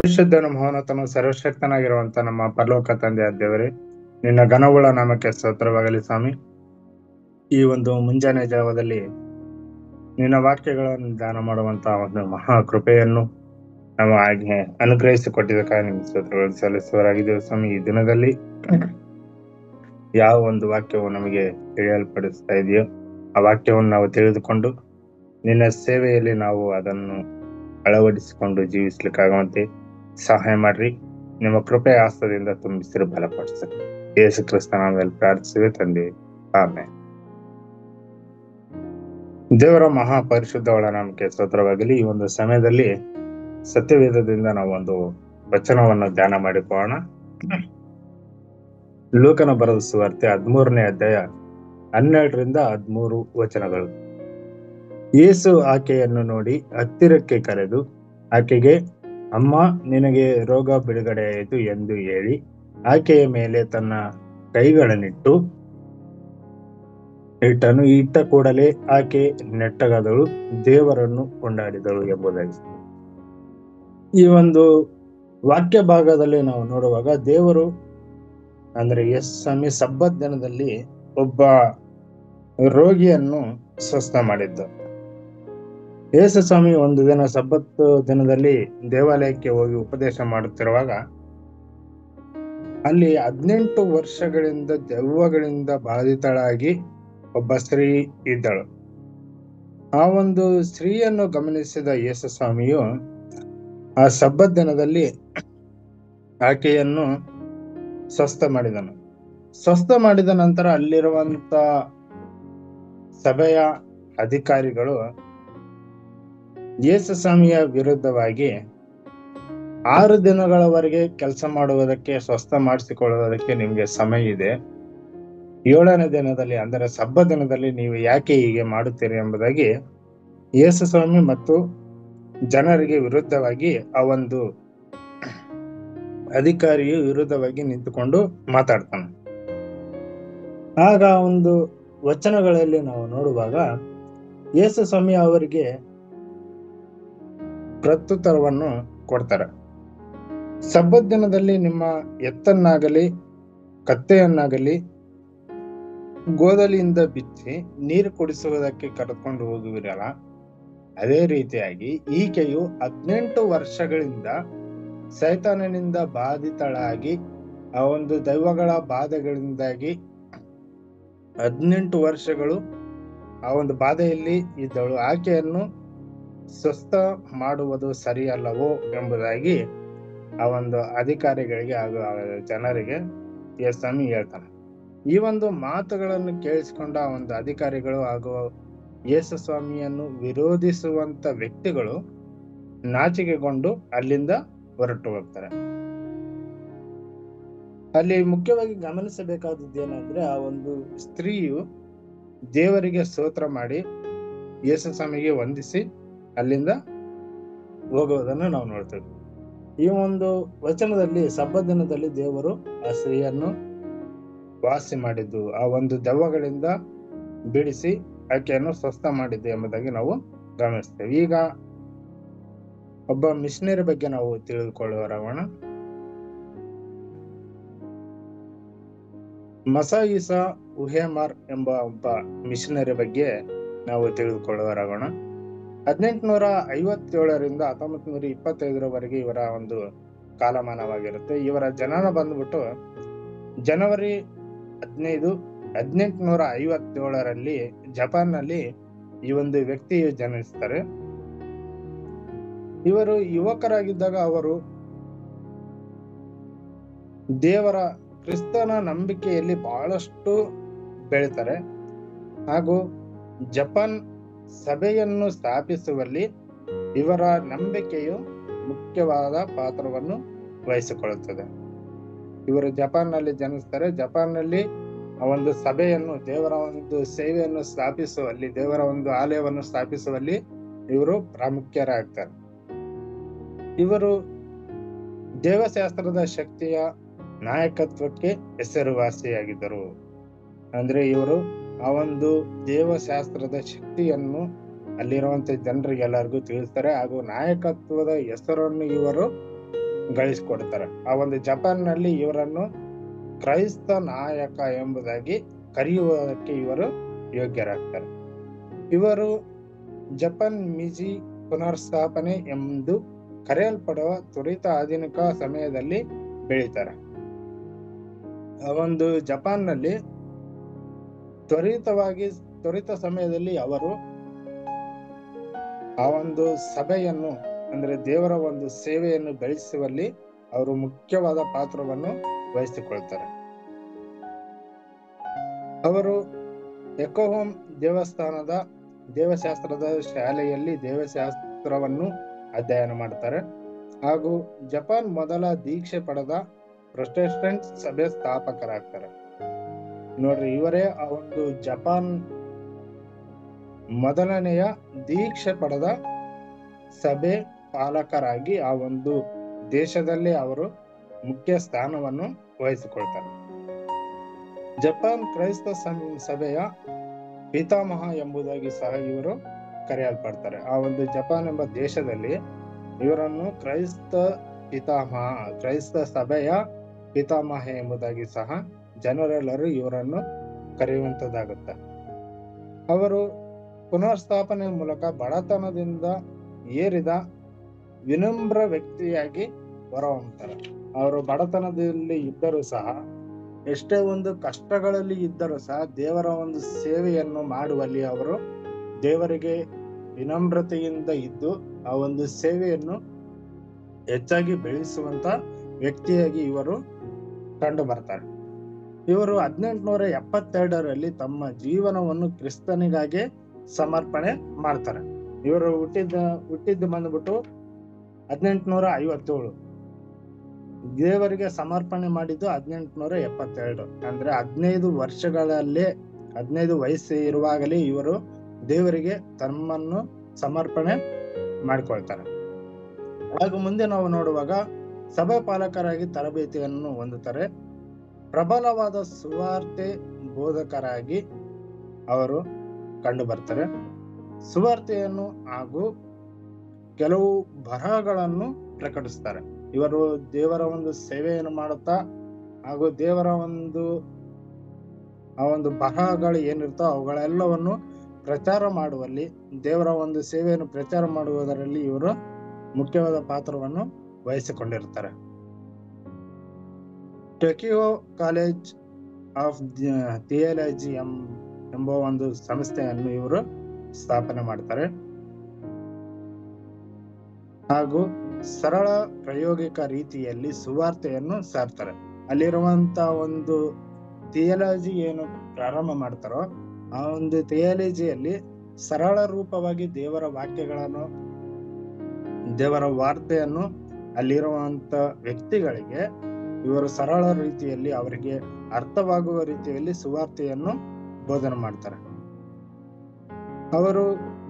ಪರಿಶುದ್ಧನ ಮಹೋನ್ನತನು ಸರ್ವಶಕ್ತನಾಗಿರುವಂತ ನಮ್ಮ ಪರಲೋಕ ತಂದೆಯ ದೇವರೇ, ನಿನ್ನ ಘನವುಳ್ಳ ನಾಮಕ್ಕೆ ಸ್ತೋತ್ರವಾಗಲಿ ಸ್ವಾಮಿ. ಈ ಒಂದು ಮುಂಜಾನೆ ಜಾವದಲ್ಲಿ ನಿನ್ನ ವಾಕ್ಯಗಳನ್ನು ಧ್ಯಾನ ಮಾಡುವಂತ ಒಂದು ಮಹಾ ಕೃಪೆಯನ್ನು ನಾವು ಆಜ್ಞೆ ಅನುಗ್ರಹಿಸಿಕೊಟ್ಟಿದ್ದಕ್ಕಾಗಿ ನಿಮ್ಗೆ ಸ್ತೋತ್ರಗಳು ಸಲ್ಲಿಸುವರಾಗಿದ್ದೇವೆ ಸ್ವಾಮಿ. ಈ ದಿನದಲ್ಲಿ ಯಾವ ಒಂದು ವಾಕ್ಯವು ನಮಗೆ ತಿಳಿಯಲ್ಪಡಿಸ್ತಾ ಇದೆಯೋ ಆ ವಾಕ್ಯವನ್ನು ನಾವು ತಿಳಿದುಕೊಂಡು ನಿನ್ನ ಸೇವೆಯಲ್ಲಿ ನಾವು ಅದನ್ನು ಅಳವಡಿಸಿಕೊಂಡು ಜೀವಿಸ್ಲಿಕ್ಕಾಗುವಂತೆ ಸಹಾಯ ಮಾಡ್ರಿ. ನಿಮ್ಮ ಕೃಪೆ ಆಸ್ತದಿಂದ ತುಂಬಿಸಿರು ಬಲಪಡಿಸ್ರಿ. ಯೇಸು ಕ್ರಿಸ್ತ ನಾಮದಲ್ಲಿ ಪ್ರಾರ್ಥಿಸುವೆ ತಂದೆ, ಆಮೆನ್. ದೇವರ ಮಹಾ ಪರಿಶುದ್ಧ ಒಳ ನಾಮಕ್ಕೆ ಸ್ತೋತ್ರವಾಗಲಿ. ಈ ಒಂದು ಸಮಯದಲ್ಲಿ ಸತ್ಯವೇದದಿಂದ ನಾವು ಒಂದು ವಚನವನ್ನು ಧ್ಯಾನ ಮಾಡಿಕೊಳ್ಳೋಣ. ಲೂಕನ ಬರೆದ ಸುವಾರ್ತೆ 13ನೇ ಅಧ್ಯಾಯ 12ರಿಂದ 13 ವಚನಗಳು. ಯೇಸು ಆಕೆಯನ್ನು ನೋಡಿ ಹತ್ತಿರಕ್ಕೆ ಕರೆದು ಆಕೆಗೆ, ಅಮ್ಮ, ನಿನಗೆ ರೋಗ ಬಿಡುಗಡೆಯಾಯಿತು ಎಂದು ಹೇಳಿ ಆಕೆಯ ಮೇಲೆ ತನ್ನ ಕೈಗಳನ್ನಿಟ್ಟನು. ಇಟ್ಟ ಕೂಡಲೇ ಆಕೆ ನೆಟ್ಟಗಾದಳು, ದೇವರನ್ನು ಕೊಂಡಾಡಿದಳು ಎಂಬುದಾಗಿ. ಈ ಒಂದು ವಾಕ್ಯ ಭಾಗದಲ್ಲಿ ನಾವು ನೋಡುವಾಗ ದೇವರು ಅಂದ್ರೆ ಸ್ವಾಮಿ ಸಬ್ಬತ್ ದಿನದಲ್ಲಿ ಒಬ್ಬ ರೋಗಿಯನ್ನು ಸ್ವಸ್ಥ ಮಾಡಿದ್ದ. ಯೇಸು ಸ್ವಾಮಿ ಒಂದು ದಿನ ಸಬ್ಬತ್ ದಿನದಲ್ಲಿ ದೇವಾಲಯಕ್ಕೆ ಹೋಗಿ ಉಪದೇಶ ಮಾಡುತ್ತಿರುವಾಗ ಅಲ್ಲಿ 18 ವರ್ಷಗಳಿಂದ ದೆವ್ವಗಳಿಂದ ಬಾಧಿತಳಾಗಿ ಒಬ್ಬ ಸ್ತ್ರೀ ಇದ್ದಳು. ಆ ಒಂದು ಸ್ತ್ರೀಯನ್ನು ಗಮನಿಸಿದ ಯೇಸು ಸ್ವಾಮಿಯು ಆ ಸಬ್ಬತ್ ದಿನದಲ್ಲಿ ಆಕೆಯನ್ನು ಸ್ವಸ್ಥ ಮಾಡಿದನು. ಸ್ವಸ್ಥ ಮಾಡಿದ ನಂತರ ಅಲ್ಲಿರುವಂತ ಸಭೆಯ ಅಧಿಕಾರಿಗಳು ಯೇಸು ಸ್ವಾಮಿಯ ವಿರುದ್ಧವಾಗಿ 6 ದಿನಗಳವರೆಗೆ ಕೆಲಸ ಮಾಡುವುದಕ್ಕೆ, ಸ್ವಸ್ಥ ಮಾಡಿಸಿಕೊಳ್ಳುವುದಕ್ಕೆ ನಿಮ್ಗೆ ಸಮಯ ಇದೆ, 7ನೇ ದಿನದಲ್ಲಿ ಅಂದರೆ ಸಬ್ಬ ದಿನದಲ್ಲಿ ನೀವು ಯಾಕೆ ಹೀಗೆ ಮಾಡುತ್ತೀರಿ ಎಂಬುದಾಗಿ ಯೇಸು ಸ್ವಾಮಿ ಮತ್ತು ಜನರಿಗೆ ವಿರುದ್ಧವಾಗಿ ಆ ಒಂದು ಅಧಿಕಾರಿಯು ವಿರುದ್ಧವಾಗಿ ನಿಂತುಕೊಂಡು ಮಾತಾಡ್ತಾನೆ. ಆಗ ಒಂದು ವಚನಗಳಲ್ಲಿ ನಾವು ನೋಡುವಾಗ ಯೇಸು ಸ್ವಾಮಿ ಅವರಿಗೆ ಪ್ರತ್ಯುತ್ತರವನ್ನು ಕೊಡ್ತಾರೆ. ಸಬ್ಬತ್ ದಿನದಲ್ಲಿ ನಿಮ್ಮ ಎತ್ತನ್ನಾಗಲಿ ಕತ್ತೆಯನ್ನಾಗಲಿ ಗೋದಲಿಯಿಂದ ಬಿಚ್ಚಿ ನೀರು ಕುಡಿಸುವುದಕ್ಕೆ ಕರೆದುಕೊಂಡು ಹೋಗುವಿರಲ್ಲ, ಅದೇ ರೀತಿಯಾಗಿ ಈಕೆಯು 18 ವರ್ಷಗಳಿಂದ ಸೈತಾನನಿಂದ ಬಾಧಿತಳಾಗಿ ಆ ಒಂದು ದೈವಗಳ ಬಾಧೆಗಳಿಂದಾಗಿ 18 ವರ್ಷಗಳು ಆ ಒಂದು ಬಾಧೆಯಲ್ಲಿ ಇದ್ದಳು. ಆಕೆಯನ್ನು ಸ್ವಸ್ಥ ಮಾಡುವುದು ಸರಿಯಲ್ಲವೋ ಎಂಬುದಾಗಿ ಆ ಒಂದು ಅಧಿಕಾರಿಗಳಿಗೆ ಹಾಗೂ ಜನರಿಗೆ ಯೇಸು ಸ್ವಾಮಿ ಹೇಳ್ತಾನೆ. ಈ ಒಂದು ಮಾತುಗಳನ್ನು ಕೇಳಿಸಿಕೊಂಡ ಆ ಒಂದು ಅಧಿಕಾರಿಗಳು ಹಾಗೂ ಯೇಸು ಸ್ವಾಮಿಯನ್ನು ವಿರೋಧಿಸುವಂತ ವ್ಯಕ್ತಿಗಳು ನಾಚಿಕೆಗೊಂಡು ಅಲ್ಲಿಂದ ಹೊರಟು ಹೋಗ್ತಾರೆ. ಅಲ್ಲಿ ಮುಖ್ಯವಾಗಿ ಗಮನಿಸಬೇಕಾದದ್ದು ಏನಂದ್ರೆ, ಆ ಒಂದು ಸ್ತ್ರೀಯು ದೇವರಿಗೆ ಸ್ತೋತ್ರ ಮಾಡಿ ಯೇಸು ಸ್ವಾಮಿಗೆ ವಂದಿಸಿ ಅಲ್ಲಿಂದ ಹೋಗುವುದನ್ನು ನಾವು ನೋಡ್ತೇವೆ. ಈ ಒಂದು ವಚನದಲ್ಲಿ ಸಬ್ಬತ್ ದಿನದಲ್ಲಿ ದೇವರು ಆ ಸ್ತ್ರೀಯನ್ನು ವಾಸಿ ಮಾಡಿದ್ದು, ಆ ಒಂದು ದೆವ್ವಗಳಿಂದ ಬಿಡಿಸಿ ಆಕೆಯನ್ನು ಸ್ವಸ್ಥ ಮಾಡಿದ್ದು ಎಂಬುದಾಗಿ ನಾವು ಗಮನಿಸ್ತೇವೆ. ಈಗ ಒಬ್ಬ ಮಿಷನರಿ ಬಗ್ಗೆ ನಾವು ತಿಳಿದುಕೊಳ್ಳೋಣ. ಮಸಾಯಿಸಾ ಉಹೇಮಾರ್ ಎಂಬ ಒಬ್ಬ ಮಿಷನರಿ ಬಗ್ಗೆ ನಾವು ತಿಳಿದುಕೊಳ್ಳೋಣ. 1857ರಿಂದ 1925ರವರೆಗೆ ಇವರ ಒಂದು ಕಾಲಮಾನವಾಗಿರುತ್ತೆ. ಇವರ ಜನನ ಬಂದ್ಬಿಟ್ಟು ಜನವರಿ 15, 1857ರಲ್ಲಿ ಜಪಾನ್ನಲ್ಲಿ ಈ ಒಂದು ವ್ಯಕ್ತಿಯು ಜನಿಸ್ತಾರೆ. ಇವರು ಯುವಕರಾಗಿದ್ದಾಗ ಅವರು ದೇವರ ಕ್ರಿಸ್ತನ ನಂಬಿಕೆಯಲ್ಲಿ ಬಹಳಷ್ಟು ಬೆಳೀತಾರೆ ಹಾಗೂ ಜಪಾನ್ ಸಭೆಯನ್ನು ಸ್ಥಾಪಿಸುವಲ್ಲಿ ಇವರ ನಂಬಿಕೆಯು ಮುಖ್ಯವಾದ ಪಾತ್ರವನ್ನು ವಹಿಸಿಕೊಳ್ಳುತ್ತದೆ. ಇವರು ಜಪಾನ್ನಲ್ಲಿ ಜನಿಸ್ತಾರೆ. ಜಪಾನ್ನಲ್ಲಿ ಆ ಒಂದು ಸಭೆಯನ್ನು, ದೇವರ ಒಂದು ಸೇವೆಯನ್ನು ಸ್ಥಾಪಿಸುವಲ್ಲಿ, ದೇವರ ಒಂದು ಆಲಯವನ್ನು ಸ್ಥಾಪಿಸುವಲ್ಲಿ ಇವರು ಪ್ರಾಮುಖ್ಯರಾಗ್ತಾರೆ. ಇವರು ದೇವಶಾಸ್ತ್ರದ ಶಕ್ತಿಯ ನಾಯಕತ್ವಕ್ಕೆ ಹೆಸರುವಾಸಿಯಾಗಿದ್ದರು. ಅಂದ್ರೆ ಇವರು ಆ ಒಂದು ದೇವಶಾಸ್ತ್ರದ ಶಕ್ತಿಯನ್ನು ಅಲ್ಲಿರುವಂತ ಜನರಿಗೆಲ್ಲರಿಗೂ ತಿಳಿಸ್ತಾರೆ, ಹಾಗೂ ನಾಯಕತ್ವದ ಹೆಸರನ್ನು ಇವರು ಗಳಿಸಿಕೊಡ್ತಾರೆ. ಆ ಒಂದು ಜಪಾನ್ನಲ್ಲಿ ಇವರನ್ನು ಕ್ರೈಸ್ತ ನಾಯಕ ಎಂಬುದಾಗಿ ಕರೆಯುವುದಕ್ಕೆ ಇವರು ಯೋಗ್ಯರಾಗ್ತಾರೆ. ಇವರು ಜಪಾನ್ ಮಿಜಿ ಪುನರ್ಸ್ಥಾಪನೆ ಎಂದು ಕರೆಯಲ್ಪಡುವ ತ್ವರಿತ ಆಧುನಿಕ ಸಮಯದಲ್ಲಿ ಬೆಳೀತಾರೆ. ಆ ಒಂದು ಜಪಾನ್ನಲ್ಲಿ ತ್ವರಿತ ಸಮಯದಲ್ಲಿ ಅವರು ಆ ಒಂದು ಸಭೆಯನ್ನು ಅಂದ್ರೆ ದೇವರ ಒಂದು ಸೇವೆಯನ್ನು ಬೆಳೆಸುವಲ್ಲಿ ಅವರು ಮುಖ್ಯವಾದ ಪಾತ್ರವನ್ನು ವಹಿಸಿಕೊಳ್ತಾರೆ. ಅವರು ಎಕೋಹೋಮ್ ದೇವಶಾಸ್ತ್ರದ ಶಾಲೆಯಲ್ಲಿ ದೇವಶಾಸ್ತ್ರವನ್ನು ಅಧ್ಯಯನ ಮಾಡ್ತಾರೆ, ಹಾಗೂ ಜಪಾನ್ ಮೊದಲ ದೀಕ್ಷೆ ಪಡೆದ ಪ್ರೊಟೆಸ್ಟೆಂಟ್ ಸಭೆ ಸ್ಥಾಪಕರಾಗ್ತಾರೆ. ನೋಡ್ರಿ, ಇವರೇ ಆ ಒಂದು ಜಪಾನ್ ಮೊದಲನೆಯ ದೀಕ್ಷೆ ಪಡೆದ ಸಭೆ ಪಾಲಕರಾಗಿ ಆ ಒಂದು ದೇಶದಲ್ಲಿ ಅವರು ಮುಖ್ಯ ಸ್ಥಾನವನ್ನು ವಹಿಸಿಕೊಳ್ತಾರೆ. ಜಪಾನ್ ಕ್ರೈಸ್ತ ಸಭೆಯ ಪಿತಾಮಹ ಎಂಬುದಾಗಿ ಸಹ ಇವರು ಕರೆಯಲ್ಪಡ್ತಾರೆ. ಆ ಒಂದು ಜಪಾನ್ ಎಂಬ ದೇಶದಲ್ಲಿ ಇವರನ್ನು ಕ್ರೈಸ್ತ ಸಭೆಯ ಪಿತಾಮಹ ಎಂಬುದಾಗಿ ಸಹ ಜನರೆಲ್ಲರೂ ಇವರನ್ನು ಕರೆಯುವಂತದ್ದಾಗುತ್ತೆ. ಅವರು ಪುನರ್ಸ್ಥಾಪನೆ ಮೂಲಕ ಬಡತನದಿಂದ ಏರಿದ ವಿನಮ್ರ ವ್ಯಕ್ತಿಯಾಗಿ ಹೊರಹೊಮ್ಮುತ್ತಾರೆ. ಅವರು ಬಡತನದಲ್ಲಿ ಇದ್ದರೂ ಸಹ, ಎಷ್ಟೇ ಒಂದು ಕಷ್ಟಗಳಲ್ಲಿ ಇದ್ದರೂ ಸಹ ದೇವರ ಒಂದು ಸೇವೆಯನ್ನು ಮಾಡುವಲ್ಲಿ ಅವರು ದೇವರಿಗೆ ವಿನಮ್ರತೆಯಿಂದ ಇದ್ದು ಆ ಒಂದು ಸೇವೆಯನ್ನು ಹೆಚ್ಚಾಗಿ ಬೆಳೆಸುವಂತ ವ್ಯಕ್ತಿಯಾಗಿ ಇವರು ಕಂಡು ಬರ್ತಾರೆ. ಇವರು 1872ರಲ್ಲಿ ತಮ್ಮ ಜೀವನವನ್ನು ಕ್ರಿಸ್ತನಿಗಾಗಿ ಸಮರ್ಪಣೆ ಮಾಡ್ತಾರೆ. ಇವರು ಹುಟ್ಟಿದ್ದು ಬಂದ್ಬಿಟ್ಟು 1857, ದೇವರಿಗೆ ಸಮರ್ಪಣೆ ಮಾಡಿದ್ದು 1872. ಅಂದ್ರೆ 15 ವಯಸ್ಸು ಇರುವಾಗಲೇ ಇವರು ದೇವರಿಗೆ ತಮ್ಮನ್ನು ಸಮರ್ಪಣೆ ಮಾಡಿಕೊಳ್ತಾರೆ. ಹಾಗೂ ಮುಂದೆ ನಾವು ನೋಡುವಾಗ ಸಭಾ ಪಾಲಕರಾಗಿ ತರಬೇತಿಯನ್ನು ಹೊಂದುತ್ತಾರೆ. ಪ್ರಬಲವಾದ ಸುವಾರ್ತೆ ಬೋಧಕರಾಗಿ ಅವರು ಕಂಡು ಬರ್ತಾರೆ. ಸುವಾರ್ತೆಯನ್ನು ಹಾಗೂ ಕೆಲವು ಬರಹಗಳನ್ನು ಪ್ರಕಟಿಸ್ತಾರೆ. ಇವರು ದೇವರ ಒಂದು ಸೇವೆಯನ್ನು ಮಾಡುತ್ತಾ ಹಾಗೂ ದೇವರ ಆ ಒಂದು ಬರಹಗಳು ಏನಿರ್ತೋ ಅವುಗಳೆಲ್ಲವನ್ನು ಪ್ರಚಾರ ಮಾಡುವಲ್ಲಿ, ದೇವರ ಒಂದು ಸೇವೆಯನ್ನು ಪ್ರಚಾರ ಮಾಡುವುದರಲ್ಲಿ ಇವರು ಮುಖ್ಯವಾದ ಪಾತ್ರವನ್ನು ವಹಿಸಿಕೊಂಡಿರ್ತಾರೆ. ಟೋಕಿಯೋ ಕಾಲೇಜ್ ಆಫ್ ಥಿಯಾಲಜಿ ಎಂಬ ಒಂದು ಸಂಸ್ಥೆಯನ್ನು ಇವರು ಸ್ಥಾಪನೆ ಮಾಡ್ತಾರೆ, ಹಾಗೂ ಸರಳ ಪ್ರಾಯೋಗಿಕ ರೀತಿಯಲ್ಲಿ ಸುವಾರ್ತೆಯನ್ನು ಸಾರ್ತಾರೆ. ಅಲ್ಲಿರುವಂತ ಒಂದು ಥಿಯಾಲಜಿ ಏನು ಪ್ರಾರಂಭ ಮಾಡ್ತಾರೋ ಆ ಒಂದು ಥಿಯಾಲಜಿಯಲ್ಲಿ ಸರಳ ರೂಪವಾಗಿ ದೇವರ ವಾಕ್ಯಗಳನ್ನು, ದೇವರ ವಾರ್ತೆಯನ್ನು ಅಲ್ಲಿರುವಂತ ವ್ಯಕ್ತಿಗಳಿಗೆ ಇವರು ಸರಳ ರೀತಿಯಲ್ಲಿ ಅವರಿಗೆ ಅರ್ಥವಾಗುವ ರೀತಿಯಲ್ಲಿ ಬೋಧನೆ ಮಾಡ್ತಾರೆ. ಅವರು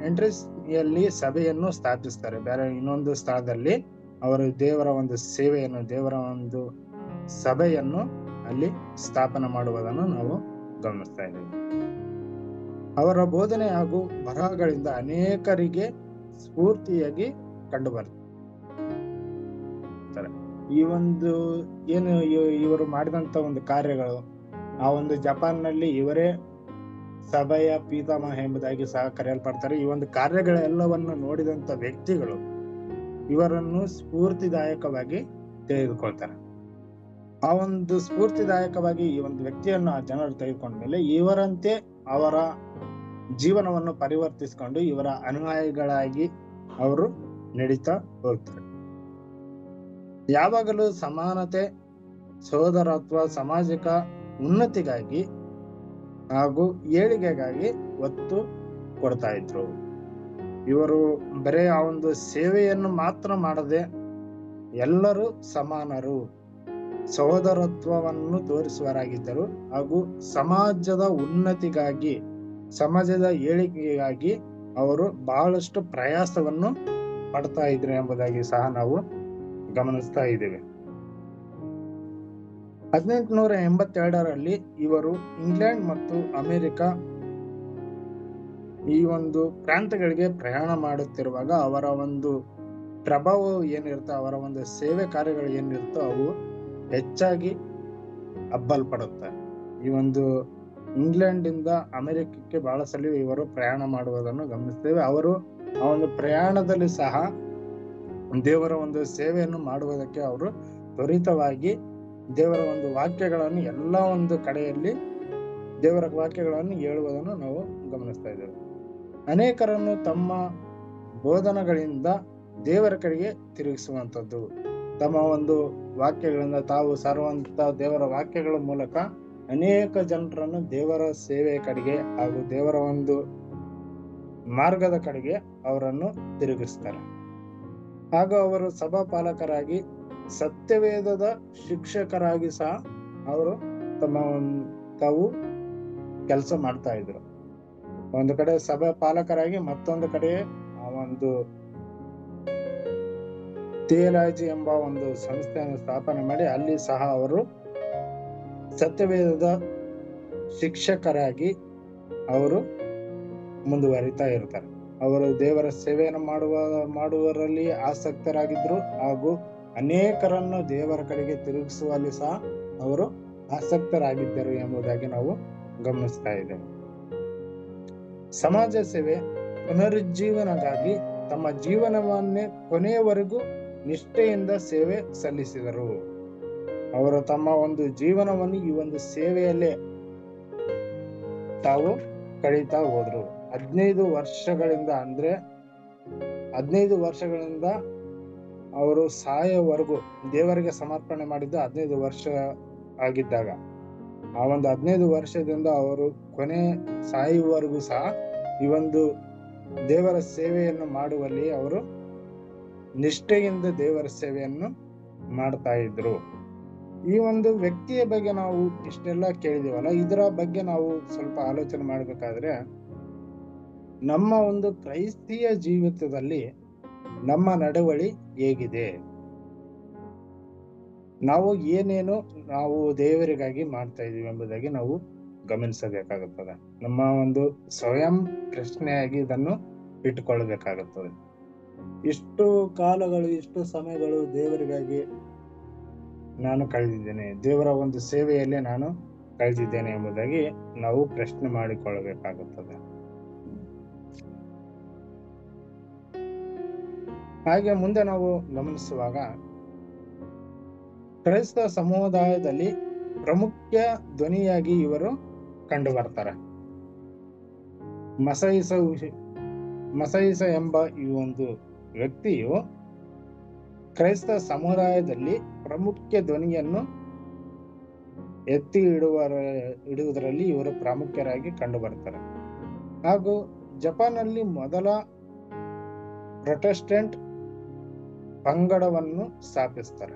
ಎಂಟ್ರಿಸ್ನಲ್ಲಿ ಸಭೆಯನ್ನು ಸ್ಥಾಪಿಸ್ತಾರೆ. ಬೇರೆ ಇನ್ನೊಂದು ಸ್ಥಳದಲ್ಲಿ ಅವರು ದೇವರ ಒಂದು ಸೇವೆಯನ್ನು, ದೇವರ ಒಂದು ಸಭೆಯನ್ನು ಅಲ್ಲಿ ಸ್ಥಾಪನೆ ಮಾಡುವುದನ್ನು ನಾವು ಗಮನಿಸ್ತಾ ಇದ್ದೀವಿ. ಅವರ ಬೋಧನೆ ಹಾಗೂ ಬರಹಗಳಿಂದ ಅನೇಕರಿಗೆ ಸ್ಫೂರ್ತಿಯಾಗಿ ಕಂಡು ಬರ್ತಾರೆ. ಈ ಒಂದು ಏನು ಇವರು ಮಾಡಿದಂತ ಒಂದು ಕಾರ್ಯಗಳು, ಆ ಒಂದು ಜಪಾನ್ನಲ್ಲಿ ಇವರೇ ಸಭೆಯ ಪಿತಾಮಹ ಎಂಬುದಾಗಿ ಸಹ ಕರೆಯಲ್ಪಡ್ತಾರೆ. ಈ ಒಂದು ಕಾರ್ಯಗಳೆಲ್ಲವನ್ನು ನೋಡಿದಂತ ವ್ಯಕ್ತಿಗಳು ಇವರನ್ನು ಸ್ಫೂರ್ತಿದಾಯಕವಾಗಿ ತೆಗೆದುಕೊಳ್ತಾರೆ. ಆ ಒಂದು ಸ್ಫೂರ್ತಿದಾಯಕವಾಗಿ ಈ ಒಂದು ವ್ಯಕ್ತಿಯನ್ನು ಆ ಜನರು ತೆಗೆದುಕೊಂಡ ಮೇಲೆ ಇವರಂತೆ ಅವರ ಜೀವನವನ್ನು ಪರಿವರ್ತಿಸಿಕೊಂಡು ಇವರ ಅನುಯಾಯಿಗಳಾಗಿ ಅವರು ನಡೀತಾ ಹೋಗ್ತಾರೆ. ಯಾವಾಗಲೂ ಸಮಾನತೆ, ಸಹೋದರತ್ವ, ಸಾಮಾಜಿಕ ಉನ್ನತಿಗಾಗಿ ಹಾಗೂ ಏಳಿಗೆಗಾಗಿ ಒತ್ತು ಕೊಡ್ತಾ ಇದ್ರು. ಇವರು ಬರೇ ಆ ಒಂದು ಸೇವೆಯನ್ನು ಮಾತ್ರ ಮಾಡದೆ ಎಲ್ಲರೂ ಸಮಾನರು, ಸಹೋದರತ್ವವನ್ನು ತೋರಿಸುವರಾಗಿದ್ದರು, ಹಾಗೂ ಸಮಾಜದ ಉನ್ನತಿಗಾಗಿ, ಸಮಾಜದ ಏಳಿಗೆಗಾಗಿ ಅವರು ಬಹಳಷ್ಟು ಪ್ರಯಾಸವನ್ನು ಪಡ್ತಾ ಇದ್ರು ಎಂಬುದಾಗಿ ಸಹ ನಾವು ಗಮನಿಸ್ತಾ ಇದ್ದೇವೆ. 1882ರಲ್ಲಿ ಇವರು ಇಂಗ್ಲೆಂಡ್ ಮತ್ತು ಅಮೆರಿಕ ಈ ಒಂದು ಪ್ರಾಂತ್ಯಗಳಿಗೆ ಪ್ರಯಾಣ ಮಾಡುತ್ತಿರುವಾಗ ಅವರ ಒಂದು ಪ್ರಭಾವ ಏನಿರುತ್ತೋ, ಅವರ ಒಂದು ಸೇವೆ ಕಾರ್ಯಗಳು ಏನಿರುತ್ತೋ ಅವು ಹೆಚ್ಚಾಗಿ ಹಬ್ಬಲ್ಪಡುತ್ತೆ. ಈ ಒಂದು ಇಂಗ್ಲೆಂಡ್ ಇಂದ ಅಮೆರಿಕಕ್ಕೆ ಬಹಳ ಸಲ ಇವರು ಪ್ರಯಾಣ ಮಾಡುವುದನ್ನು ಗಮನಿಸ್ತೇವೆ. ಅವರು ಆ ಒಂದು ಪ್ರಯಾಣದಲ್ಲಿ ಸಹ ದೇವರ ಒಂದು ಸೇವೆಯನ್ನು ಮಾಡುವುದಕ್ಕೆ ಅವರು ತ್ವರಿತವಾಗಿ ದೇವರ ಒಂದು ವಾಕ್ಯಗಳನ್ನು ಎಲ್ಲ ಒಂದು ಕಡೆಯಲ್ಲಿ ದೇವರ ವಾಕ್ಯಗಳನ್ನು ಹೇಳುವುದನ್ನು ನಾವು ಗಮನಿಸ್ತಾ ಇದ್ದೇವೆ. ಅನೇಕರನ್ನು ತಮ್ಮ ಬೋಧನೆಗಳಿಂದ ದೇವರ ಕಡೆಗೆ ತಿರುಗಿಸುವಂಥದ್ದು, ತಮ್ಮ ಒಂದು ವಾಕ್ಯಗಳಿಂದ ತಾವು ಸಾರುವಂತ ದೇವರ ವಾಕ್ಯಗಳ ಮೂಲಕ ಅನೇಕ ಜನರನ್ನು ದೇವರ ಸೇವೆಯ ಕಡೆಗೆ ಹಾಗೂ ದೇವರ ಒಂದು ಮಾರ್ಗದ ಕಡೆಗೆ ಅವರನ್ನು ತಿರುಗಿಸ್ತಾರೆ. ಹಾಗೂ ಅವರು ಸಭಾಪಾಲಕರಾಗಿ ಸತ್ಯವೇದದ ಶಿಕ್ಷಕರಾಗಿ ಸಹ ಅವರು ತಾವು ಕೆಲಸ ಮಾಡ್ತಾ ಇದ್ರು. ಒಂದು ಕಡೆ ಸಭಾ ಪಾಲಕರಾಗಿ, ಮತ್ತೊಂದು ಕಡೆ ಆ ಒಂದು ಥಿಯಾಲಜಿ ಎಂಬ ಒಂದು ಸಂಸ್ಥೆಯನ್ನು ಸ್ಥಾಪನೆ ಮಾಡಿ ಅಲ್ಲಿ ಸಹ ಅವರು ಸತ್ಯವೇದದ ಶಿಕ್ಷಕರಾಗಿ ಅವರು ಮುಂದುವರಿತಾ ಇರ್ತಾರೆ. ಅವರು ದೇವರ ಸೇವೆಯನ್ನು ಮಾಡುವರಲ್ಲಿ ಆಸಕ್ತರಾಗಿದ್ರು ಹಾಗೂ ಅನೇಕರನ್ನು ದೇವರ ಕಡೆಗೆ ತಿರುಗಿಸುವಲ್ಲಿ ಸಹ ಅವರು ಆಸಕ್ತರಾಗಿದ್ದರು ಎಂಬುದಾಗಿ ನಾವು ಗಮನಿಸ್ತಾ ಇದ್ದೇವೆ. ಸಮಾಜ ಸೇವೆ ಪುನರುಜ್ಜೀವನಕ್ಕಾಗಿ ತಮ್ಮ ಜೀವನವನ್ನೇ ಕೊನೆಯವರೆಗೂ ನಿಷ್ಠೆಯಿಂದ ಸೇವೆ ಸಲ್ಲಿಸಿದರು. ಅವರು ತಮ್ಮ ಒಂದು ಜೀವನವನ್ನು ಈ ಒಂದು ಸೇವೆಯಲ್ಲೇ ತಾವು ಕಳೀತಾ ಹೋದ್ರು. 15 ವರ್ಷಗಳಿಂದ ಅವರು ಸಾಯವರೆಗೂ ದೇವರಿಗೆ ಸಮರ್ಪಣೆ ಮಾಡಿದ್ದು 15 ವರ್ಷ ಆಗಿದ್ದಾಗ, ಆ ಒಂದು 15 ವರ್ಷದಿಂದ ಅವರು ಕೊನೆ ಸಾಯುವವರೆಗೂ ಸಹ ಈ ಒಂದು ದೇವರ ಸೇವೆಯನ್ನು ಮಾಡುವಲ್ಲಿ ಅವರು ನಿಷ್ಠೆಯಿಂದ ದೇವರ ಸೇವೆಯನ್ನು ಮಾಡ್ತಾ ಇದ್ರು. ಈ ಒಂದು ವ್ಯಕ್ತಿಯ ಬಗ್ಗೆ ನಾವು ಇಷ್ಟೆಲ್ಲ ಕೇಳಿದೀವಲ್ಲ, ಇದರ ಬಗ್ಗೆ ನಾವು ಸ್ವಲ್ಪ ಆಲೋಚನೆ ಮಾಡ್ಬೇಕಾದ್ರೆ ನಮ್ಮ ಒಂದು ಕ್ರೈಸ್ತಿಯ ಜೀವಿತದಲ್ಲಿ ನಮ್ಮ ನಡವಳಿ ಹೇಗಿದೆ, ನಾವು ಏನೇನು ನಾವು ದೇವರಿಗಾಗಿ ಮಾಡ್ತಾ ಇದೀವಿ ಎಂಬುದಾಗಿ ನಾವು ಗಮನಿಸಬೇಕಾಗುತ್ತದೆ. ನಮ್ಮ ಒಂದು ಸ್ವಯಂ ಪ್ರಶ್ನೆಯಾಗಿ ಇದನ್ನು ಇಟ್ಟುಕೊಳ್ಳಬೇಕಾಗುತ್ತದೆ. ಇಷ್ಟು ಕಾಲಗಳು, ಇಷ್ಟು ಸಮಯಗಳು ದೇವರಿಗಾಗಿ ನಾನು ಕಳೆದಿದ್ದೇನೆ, ದೇವರ ಒಂದು ಸೇವೆಯಲ್ಲೇ ನಾನು ಕಳೆದಿದ್ದೇನೆ ಎಂಬುದಾಗಿ ನಾವು ಪ್ರಶ್ನೆ ಮಾಡಿಕೊಳ್ಳಬೇಕಾಗುತ್ತದೆ. ಹಾಗೆ ಮುಂದೆ ನಾವು ಗಮನಿಸುವಾಗ ಕ್ರೈಸ್ತ ಸಮುದಾಯದಲ್ಲಿ ಪ್ರಮುಖ ಧ್ವನಿಯಾಗಿ ಇವರು ಕಂಡು ಬರ್ತಾರೆ. ಮಸೈಸ ಎಂಬ ಈ ಒಂದು ವ್ಯಕ್ತಿಯು ಕ್ರೈಸ್ತ ಸಮುದಾಯದಲ್ಲಿ ಪ್ರಮುಖ ಧ್ವನಿಯನ್ನು ಎತ್ತಿ ಇಡುವುದರಲ್ಲಿ ಇವರು ಪ್ರಾಮುಖ್ಯರಾಗಿ ಕಂಡು ಬರ್ತಾರೆ. ಹಾಗೂ ಜಪಾನ್ನಲ್ಲಿ ಮೊದಲ ಪ್ರೊಟೆಸ್ಟೆಂಟ್ ಪಂಗಡವನ್ನು ಸ್ಥಾಪಿಸ್ತಾರೆ.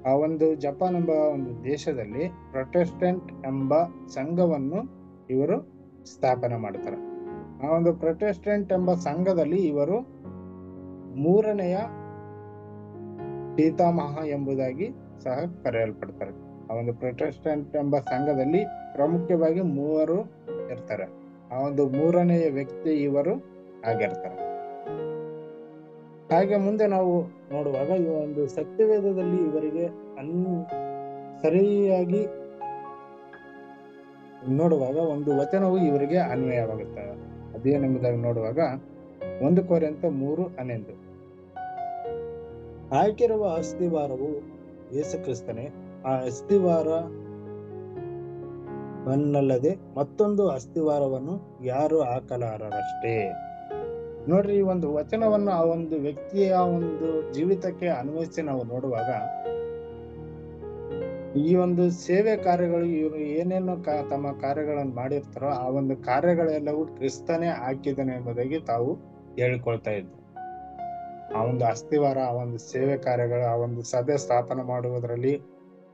ಆ ಒಂದು ಜಪಾನ್ ಎಂಬ ಒಂದು ದೇಶದಲ್ಲಿ ಪ್ರೊಟೆಸ್ಟೆಂಟ್ ಎಂಬ ಸಂಘವನ್ನು ಇವರು ಸ್ಥಾಪನೆ ಮಾಡ್ತಾರೆ. ಆ ಒಂದು ಪ್ರೊಟೆಸ್ಟೆಂಟ್ ಎಂಬ ಸಂಘದಲ್ಲಿ ಇವರು 3ನೆಯ ಪಿತಾಮಹ ಎಂಬುದಾಗಿ ಸಹ ಕರೆಯಲ್ಪಡ್ತಾರೆ. ಆ ಒಂದು ಪ್ರೊಟೆಸ್ಟೆಂಟ್ ಎಂಬ ಸಂಘದಲ್ಲಿ ಪ್ರಮುಖವಾಗಿ 3 ಇರ್ತಾರೆ. ಆ ಒಂದು 3ನೆಯ ವ್ಯಕ್ತಿ ಇವರು ಆಗಿರ್ತಾರೆ. ಹಾಗೆ ಮುಂದೆ ನಾವು ನೋಡುವಾಗ ಈ ಒಂದು ಸತ್ಯವೇದದಲ್ಲಿ ಇವರಿಗೆ ಸರಿಯಾಗಿ ನೋಡುವಾಗ ಒಂದು ವಚನವು ಇವರಿಗೆ ಅನ್ವಯವಾಗುತ್ತದೆ. ಅದೇನೆಂಬುದಾಗಿ ನೋಡುವಾಗ 1 ಕೊರಿಂಥ 3:11 ಹಾಕಿರುವ ಅಸ್ತಿವಾರವು ಯೇಸು ಕ್ರಿಸ್ತನೇ, ಆ ಅಸ್ತಿವಾರವನ್ನಲ್ಲದೆ ಮತ್ತೊಂದು ಅಸ್ತಿವಾರವನ್ನು ಯಾರು ಹಾಕಲಾರರಷ್ಟೇ. ನೋಡ್ರಿ, ಈ ಒಂದು ವಚನವನ್ನು ಆ ಒಂದು ವ್ಯಕ್ತಿಯ ಒಂದು ಜೀವಿತಕ್ಕೆ ಅನ್ವಯಿಸಿ ನಾವು ನೋಡುವಾಗ ಈ ಒಂದು ಸೇವೆ ಕಾರ್ಯಗಳು, ಇವರು ಏನೇನು ತಮ್ಮ ಕಾರ್ಯಗಳನ್ನು ಮಾಡಿರ್ತಾರೋ ಆ ಒಂದು ಕಾರ್ಯಗಳೆಲ್ಲವೂ ಕ್ರಿಸ್ತನೇ ಹಾಕಿದನು ಎಂಬುದಾಗಿ ತಾವು ಹೇಳಿಕೊಳ್ತಾ ಇದ್ರು. ಆ ಒಂದು ಅಸ್ತಿವಾರ, ಆ ಒಂದು ಸೇವೆ ಕಾರ್ಯಗಳು, ಆ ಒಂದು ಸಭೆ ಸ್ಥಾಪನೆ ಮಾಡುವುದರಲ್ಲಿ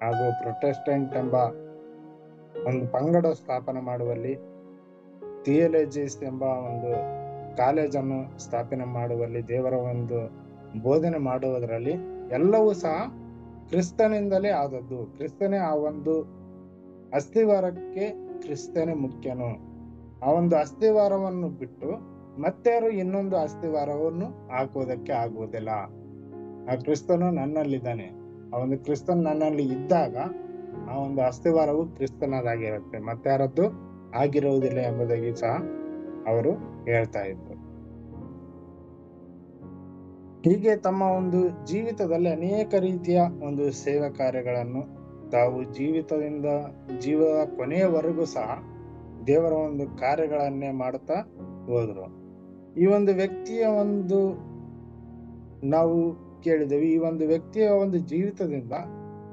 ಹಾಗೂ ಪ್ರೊಟೆಸ್ಟೆಂಟ್ ಎಂಬ ಒಂದು ಪಂಗಡ ಸ್ಥಾಪನೆ ಮಾಡುವಲ್ಲಿ, ಥಿಯಾಲಜಿಸ್ಟ್ ಎಂಬ ಒಂದು ಕಾಲೇಜನ್ನು ಸ್ಥಾಪನೆ ಮಾಡುವಲ್ಲಿ, ದೇವರ ಒಂದು ಬೋಧನೆ ಮಾಡುವುದರಲ್ಲಿ ಎಲ್ಲವೂ ಸಹ ಕ್ರಿಸ್ತನಿಂದಲೇ ಆದದ್ದು. ಕ್ರಿಸ್ತನೇ ಆ ಒಂದು ಅಸ್ಥಿವಾರಕ್ಕೆ ಕ್ರಿಸ್ತನೇ ಮುಖ್ಯನು. ಆ ಒಂದು ಅಸ್ಥಿವಾರವನ್ನು ಬಿಟ್ಟು ಮತ್ತಾರು ಇನ್ನೊಂದು ಅಸ್ಥಿವಾರವನ್ನು ಹಾಕುವುದಕ್ಕೆ ಆಗುವುದಿಲ್ಲ. ಆ ಕ್ರಿಸ್ತನು ನನ್ನಲ್ಲಿದ್ದಾನೆ. ಆ ಒಂದು ಕ್ರಿಸ್ತನ್ ನನ್ನಲ್ಲಿ ಇದ್ದಾಗ ಆ ಒಂದು ಅಸ್ಥಿವಾರವು ಕ್ರಿಸ್ತನದಾಗಿರುತ್ತೆ, ಮತ್ತಾರದ್ದು ಆಗಿರುವುದಿಲ್ಲ ಎಂಬುದಾಗಿ ಸಹ ಅವರು ಹೇಳ್ತಾ ಇದ್ರು. ಹೀಗೆ ತಮ್ಮ ಒಂದು ಜೀವಿತದಲ್ಲಿ ಅನೇಕ ರೀತಿಯ ಒಂದು ಸೇವಾ ಕಾರ್ಯಗಳನ್ನು ತಾವು ಜೀವ ಕೊನೆಯವರೆಗೂ ಸಹ ದೇವರ ಒಂದು ಕಾರ್ಯಗಳನ್ನೇ ಮಾಡುತ್ತಾ ಹೋದ್ರು. ಈ ಒಂದು ವ್ಯಕ್ತಿಯ ಒಂದು ನಾವು ಕೇಳಿದೆವು, ಈ ಒಂದು ವ್ಯಕ್ತಿಯ ಒಂದು ಜೀವಿತದಿಂದ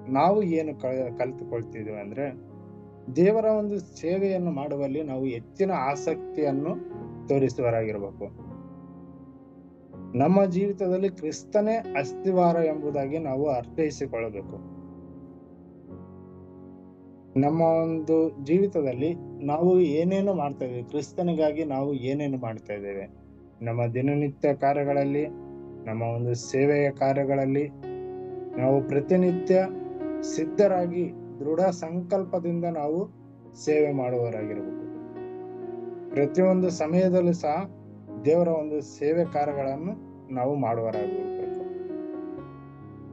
ನಾವು ಏನು ಕಲಿತುಕೊಳ್ತಿದ್ದೇವೆ ಅಂದ್ರೆ, ದೇವರ ಒಂದು ಸೇವೆಯನ್ನು ಮಾಡುವಲ್ಲಿ ನಾವು ಹೆಚ್ಚಿನ ಆಸಕ್ತಿಯನ್ನು ತೋರಿಸುವರಾಗಿರ್ಬೇಕು. ನಮ್ಮ ಜೀವಿತದಲ್ಲಿ ಕ್ರಿಸ್ತನೇ ಅಸ್ಥಿವಾರ ಎಂಬುದಾಗಿ ನಾವು ಅರ್ಥೈಸಿಕೊಳ್ಳಬೇಕು. ನಮ್ಮ ಒಂದು ಜೀವಿತದಲ್ಲಿ ನಾವು ಏನೇನು ಮಾಡ್ತಾ ಇದ್ದೇವೆ, ಕ್ರಿಸ್ತನಿಗಾಗಿ ನಾವು ಏನೇನು ಮಾಡ್ತಾ ಇದ್ದೇವೆ, ನಮ್ಮ ದಿನನಿತ್ಯ ಕಾರ್ಯಗಳಲ್ಲಿ, ನಮ್ಮ ಒಂದು ಸೇವೆಯ ಕಾರ್ಯಗಳಲ್ಲಿ ನಾವು ಪ್ರತಿನಿತ್ಯ ಸಿದ್ಧರಾಗಿ ದೃಢ ಸಂಕಲ್ಪದಿಂದ ನಾವು ಸೇವೆ ಮಾಡುವವರಾಗಿರಬೇಕು. ಪ್ರತಿಯೊಂದು ಸಮಯದಲ್ಲೂ ಸಹ ದೇವರ ಒಂದು ಸೇವೆ ಕಾರ್ಯಗಳನ್ನು ನಾವು ಮಾಡುವವರಾಗಿರ್ಬೇಕು.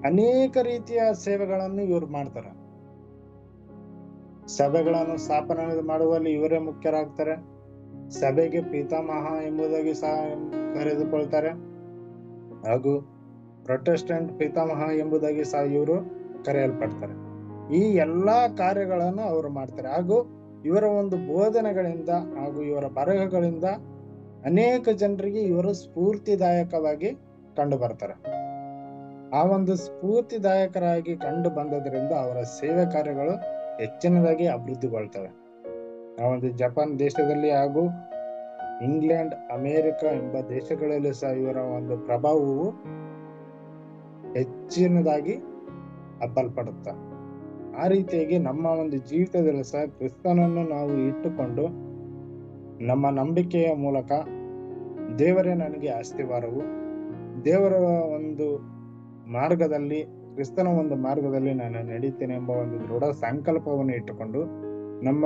ಅನೇಕ ರೀತಿಯ ಸೇವೆಗಳನ್ನು ಇವರು ಮಾಡ್ತಾರೆ. ಸಭೆಗಳನ್ನು ಸ್ಥಾಪನೆ ಮಾಡುವಲ್ಲಿ ಇವರೇ ಮುಖ್ಯರಾಗ್ತಾರೆ. ಸಭೆಗೆ ಪಿತಾಮಹ ಎಂಬುದಾಗಿ ಸಹ ಕರೆದುಕೊಳ್ತಾರೆ, ಹಾಗೂ ಪ್ರೊಟೆಸ್ಟೆಂಟ್ ಪಿತಾಮಹ ಎಂಬುದಾಗಿ ಸಹ ಇವರು ಕರೆಯಲ್ಪಡ್ತಾರೆ. ಈ ಎಲ್ಲಾ ಕಾರ್ಯಗಳನ್ನು ಅವರು ಮಾಡ್ತಾರೆ, ಹಾಗೂ ಇವರ ಒಂದು ಬೋಧನೆಗಳಿಂದ ಹಾಗೂ ಇವರ ಬರಹಗಳಿಂದ ಅನೇಕ ಜನರಿಗೆ ಇವರು ಸ್ಫೂರ್ತಿದಾಯಕವಾಗಿ ಕಂಡು ಬರ್ತಾರೆ. ಆ ಒಂದು ಸ್ಫೂರ್ತಿದಾಯಕರಾಗಿ ಕಂಡು ಬಂದದ್ರಿಂದ ಅವರ ಸೇವೆ ಕಾರ್ಯಗಳು ಹೆಚ್ಚಿನದಾಗಿ ಅಭಿವೃದ್ಧಿಗೊಳ್ತವೆ. ಆ ಒಂದು ಜಪಾನ್ ದೇಶದಲ್ಲಿ ಹಾಗೂ ಇಂಗ್ಲೆಂಡ್, ಅಮೆರಿಕ ಎಂಬ ದೇಶಗಳಲ್ಲಿ ಸಹ ಇವರ ಒಂದು ಪ್ರಭಾವವು ಹೆಚ್ಚಿನದಾಗಿ ಹಬ್ಬಲ್ಪಡುತ್ತೆ. ಆ ರೀತಿಯಾಗಿ ನಮ್ಮ ಒಂದು ಜೀವಿತದಲ್ಲಿ ಸಹ ಕ್ರಿಸ್ತನನ್ನು ನಾವು ಇಟ್ಟುಕೊಂಡು ನಮ್ಮ ನಂಬಿಕೆಯ ಮೂಲಕ ದೇವರೇ ನನಗೆ ಅಸ್ಥಿವಾರವು, ದೇವರ ಒಂದು ಮಾರ್ಗದಲ್ಲಿ, ಕ್ರಿಸ್ತನ ಒಂದು ಮಾರ್ಗದಲ್ಲಿ ನಾನು ನಡೀತೇನೆ ಎಂಬ ಒಂದು ದೃಢ ಸಂಕಲ್ಪವನ್ನು ಇಟ್ಟುಕೊಂಡು ನಮ್ಮ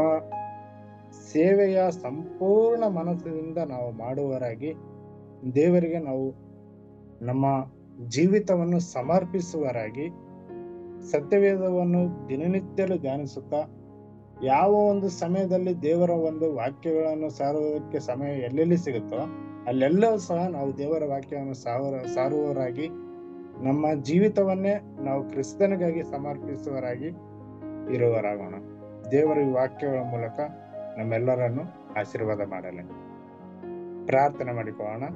ಸೇವೆಯ ಸಂಪೂರ್ಣ ಮನಸ್ಸಿನಿಂದ ನಾವು ಮಾಡುವವರಾಗಿ ದೇವರಿಗೆ ನಾವು ನಮ್ಮ ಜೀವಿತವನ್ನು ಸಮರ್ಪಿಸುವರಾಗಿ ಸತ್ಯವೇದವನ್ನು ದಿನನಿತ್ಯಲು ಧ್ಯಾನಿಸುತ್ತಾ, ಯಾವ ಒಂದು ಸಮಯದಲ್ಲಿ ದೇವರ ಒಂದು ವಾಕ್ಯಗಳನ್ನು ಸಾರುವುದಕ್ಕೆ ಸಮಯ ಎಲ್ಲೆಲ್ಲಿ ಸಿಗುತ್ತೋ ಅಲ್ಲೆಲ್ಲವೂ ಸಹ ನಾವು ದೇವರ ವಾಕ್ಯವನ್ನು ಸಾರುವವರಾಗಿ ನಮ್ಮ ಜೀವಿತವನ್ನೇ ನಾವು ಕ್ರಿಸ್ತನಿಗಾಗಿ ಸಮರ್ಪಿಸುವರಾಗಿ ಇರುವರಾಗೋಣ. ದೇವರ ಈ ವಾಕ್ಯಗಳ ಮೂಲಕ ನಮ್ಮೆಲ್ಲರನ್ನು ಆಶೀರ್ವಾದ ಮಾಡಲಿ. ಪ್ರಾರ್ಥನೆ ಮಾಡಿಕೊಳ್ಳೋಣ.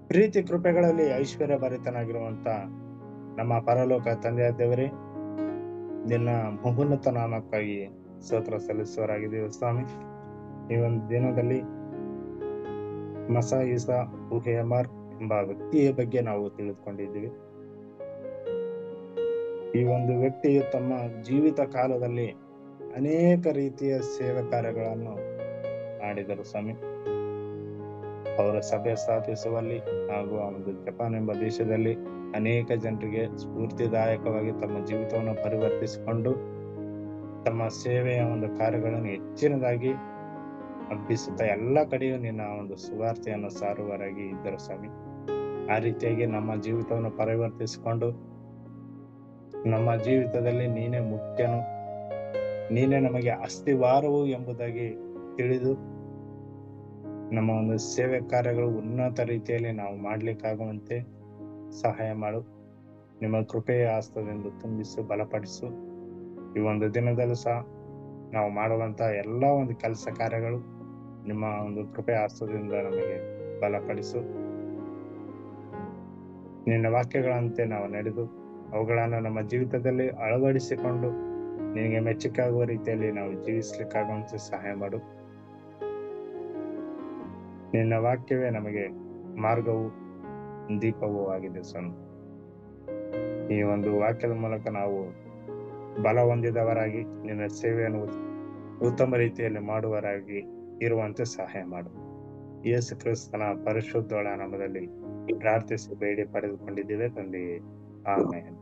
ಪ್ರೀತಿ ಕೃಪೆಗಳಲ್ಲಿ ಐಶ್ವರ್ಯ ಭರಿತನಾಗಿರುವಂತ ನಮ್ಮ ಪರಲೋಕ ತಂದೆಯ ದೇವರೇ, ನಿನ್ನ ಮಹೋನ್ನತ ನಾಮಕ್ಕಾಗಿ ಸ್ತೋತ್ರ ಸಲ್ಲಿಸುವರಾಗಿದ್ದೇವೆ ಸ್ವಾಮಿ. ಈ ಒಂದು ದಿನದಲ್ಲಿ ಮಸಾ ಈಸಾ ಉಹೆಯಮರ್ ಎಂಬ ವ್ಯಕ್ತಿಯ ಬಗ್ಗೆ ನಾವು ತಿಳಿದುಕೊಂಡಿದ್ದೀವಿ. ಈ ಒಂದು ವ್ಯಕ್ತಿಯು ತಮ್ಮ ಜೀವಿತ ಕಾಲದಲ್ಲಿ ಅನೇಕ ರೀತಿಯ ಸೇವೆ ಕಾರ್ಯಗಳನ್ನು ಮಾಡಿದರು ಸ್ವಾಮಿ. ಅವರ ಸಭೆ ಸ್ಥಾಪಿಸುವಲ್ಲಿ ಹಾಗೂ ಆ ಒಂದು ಜಪಾನ್ ಎಂಬ ದೇಶದಲ್ಲಿ ಅನೇಕ ಜನರಿಗೆ ಸ್ಫೂರ್ತಿದಾಯಕವಾಗಿ ತಮ್ಮ ಜೀವಿತವನ್ನು ಪರಿವರ್ತಿಸಿಕೊಂಡು ತಮ್ಮ ಸೇವೆಯ ಒಂದು ಕಾರ್ಯಗಳನ್ನು ಹೆಚ್ಚಿನದಾಗಿ ಹಬ್ಬಿಸುತ್ತಾ ಎಲ್ಲ ಕಡೆಯೂ ನಿನ್ನ ಒಂದು ಸುವಾರ್ತೆಯನ್ನು ಸಾರುವವರಾಗಿ ಇದ್ದರು ಸ್ವಾಮಿ. ಆ ರೀತಿಯಾಗಿ ನಮ್ಮ ಜೀವಿತವನ್ನು ಪರಿವರ್ತಿಸಿಕೊಂಡು ನಮ್ಮ ಜೀವಿತದಲ್ಲಿ ನೀನೇ ಮುಖ್ಯನು, ನೀನೇ ನಮಗೆ ಅಸ್ಥಿವಾರವು ಎಂಬುದಾಗಿ ತಿಳಿದು ನಮ್ಮ ಒಂದು ಸೇವೆ ಕಾರ್ಯಗಳು ಉನ್ನತ ರೀತಿಯಲ್ಲಿ ನಾವು ಮಾಡ್ಲಿಕ್ಕಾಗುವಂತೆ ಸಹಾಯ ಮಾಡು. ನಿಮ್ಮ ಕೃಪೆಯ ಹಸ್ತದಿಂದ ತುಂಬಿಸು, ಬಲಪಡಿಸು. ಈ ಒಂದು ದಿನದಲ್ಲೂ ಸಹ ನಾವು ಮಾಡುವಂತ ಎಲ್ಲ ಒಂದು ಕೆಲಸ ಕಾರ್ಯಗಳು ನಿಮ್ಮ ಒಂದು ಕೃಪೆಯ ಹಸ್ತದಿಂದ ನಮಗೆ ಬಲಪಡಿಸು. ನಿನ್ನ ವಾಕ್ಯಗಳಂತೆ ನಾವು ನಡೆದು ಅವುಗಳನ್ನು ನಮ್ಮ ಜೀವಿತದಲ್ಲಿ ಅಳವಡಿಸಿಕೊಂಡು ನಿನಗೆ ಮೆಚ್ಚುಗೆಯಾಗುವ ರೀತಿಯಲ್ಲಿ ನಾವು ಜೀವಿಸ್ಲಿಕ್ಕಾಗುವಂತೆ ಸಹಾಯ ಮಾಡು. ನಿನ್ನ ವಾಕ್ಯವೇ ನಮಗೆ ಮಾರ್ಗವು ದೀಪವೂ ಆಗಿದೆ ಸ್ವಾಮಿ. ಈ ಒಂದು ವಾಕ್ಯದ ಮೂಲಕ ನಾವು ಬಲ ಹೊಂದಿದವರಾಗಿ ನಿನ್ನ ಸೇವೆಯನ್ನು ಉತ್ತಮ ರೀತಿಯಲ್ಲಿ ಮಾಡುವವರಾಗಿ ಇರುವಂತೆ ಸಹಾಯ ಮಾಡು. ಯೇಸು ಕ್ರಿಸ್ತನ ಪರಿಶುದ್ಧಳ ನಾಮದಲ್ಲಿ ಪ್ರಾರ್ಥಿಸಿ ಬೇಡಿ ಪಡೆದುಕೊಂಡಿದ್ದೇವೆ ತಂದೆಯೇ, ಆಮೆನ್.